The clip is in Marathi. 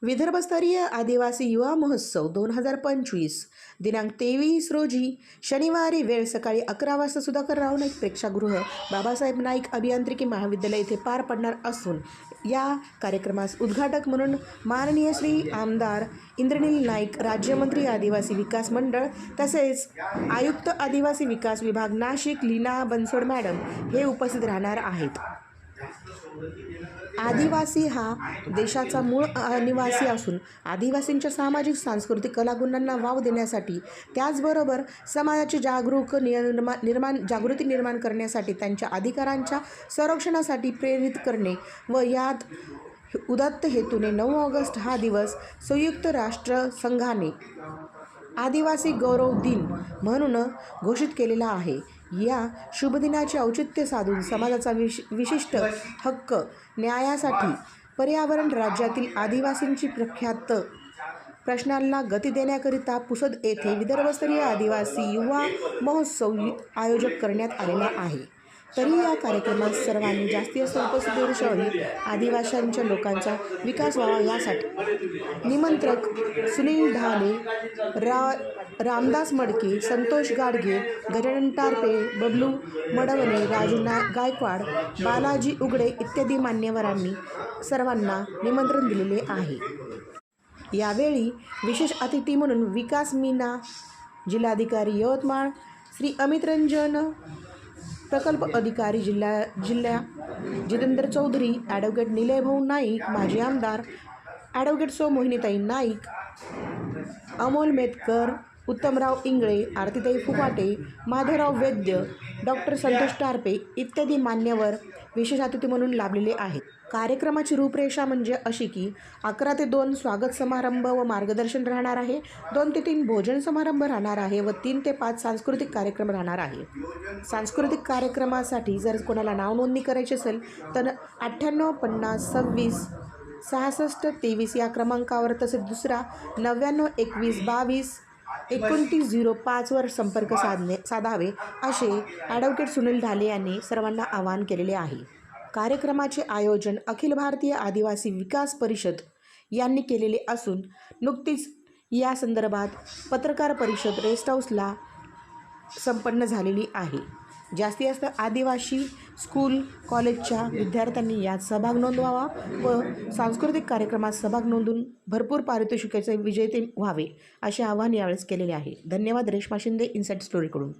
विदर्भस्तरीय आदिवासी युवा महोत्सव 2025 दिनांक 23 रोजी शनिवारी वेळ सकाळी 11 वाजता सुधाकरराव नाईक प्रेक्षागृह बाबासाहेब नाईक अभियांत्रिकी महाविद्यालय येथे पार पडणार असून या कार्यक्रमास उद्घाटक म्हणून माननीय श्री आमदार इंद्रनील नाईक, राज्यमंत्री आदिवासी विकास मंडळ तसेच आयुक्त आदिवासी विकास विभाग नाशिक लीना बनसोड मॅडम हे उपस्थित राहणार आहेत। आदिवासी हा देशाचा मूळ निवासी असून आदिवासींच्या सामाजिक सांस्कृतिक कलागुणांना वाव देण्यासाठी त्याचबरोबर समाजाची जागृती निर्माण करण्यासाठी त्यांच्या अधिकारांच्या संरक्षणासाठी प्रेरित करणे व यात उदात्त हेतूने 9 ऑगस्ट हा दिवस संयुक्त राष्ट्र संघाने आदिवासी गौरव दिन म्हणून घोषित केलेला आहे। या शुभदिनाचे औचित्य साधून समाजाचा विशिष्ट हक्क न्यायासाठी पर्यावरण राज्यातील आदिवासींची प्रख्यात प्रश्नांना गती देण्याकरिता पुसद येथे विदर्भस्तरीय आदिवासी युवा महोत्सव आयोजित करण्यात आलेला आहे। तरी या कार्यक्रमात सर्वांनी जास्तीत जास्त उपस्थिती दर्शवली आदिवासींच्या लोकांचा विकास व्हावा यासाठी। निमंत्रक सुनील ढाले, रामदास मडके, संतोष गाडगे, गजानन टारपे, बबलू मडवणे, राजू गायकवाड, बालाजी उघडे इत्यादी मान्यवरांनी सर्वांना निमंत्रण दिलेले आहे। यावेळी विशेष अतिथी म्हणून विकास मीना, जिल्हाधिकारी यवतमाळ श्री अमित रंजन, प्रकल्प अधिकारी जिल्हा जितेंद्र चौधरी, ॲडव्होकेट निलयभाऊ नाईक, माजी आमदार ॲडव्होकेट सौ मोहिनीताई नाईक, अमोल मेतकर, उत्तमराव इंगळे, आरतीताई फुफाटे, माधवराव वैद्य, डॉक्टर संतोष टारपे इत्यादी मान्यवर विशेष अतिथी म्हणून लाभलेले आहेत। कार्यक्रमाची रूपरेषा म्हणजे अशी की 11 ते 2 स्वागत समारंभ व मार्गदर्शन राहणार आहे, 2 ते 3 भोजन समारंभ राहणार आहे व 3 ते 5 सांस्कृतिक कार्यक्रम राहणार आहे। सांस्कृतिक कार्यक्रमासाठी जर कोणाला नाव नोंदणी करायची असेल तर 98 50 26 66 23 या क्रमांकावर तसेच दुसरा 99 21 22 2905 वर संपर्क साधावे असे ॲडव्होकेट सुनील ढाले यांनी सर्वांना आवाहन केलेले आहे। कार्यक्रमाचे आयोजन अखिल भारतीय आदिवासी विकास परिषद यांनी केलेले असून नुकतीच या संदर्भात पत्रकार परिषद रेस्ट हाऊसला संपन्न झालेली आहे। जास्तीत जास्त आदिवासी स्कूल कॉलेजच्या विद्यार्थ्यांनी यात सहभाग नोंदवावा व सांस्कृतिक कार्यक्रमात सहभाग नोंदवून भरपूर पारितोषिकाचे विजेते व्हावे असे आवाहन यावेळेस केलेले आहे। धन्यवाद। रेश्मा शिंदे, इनसाइट स्टोरीकडून।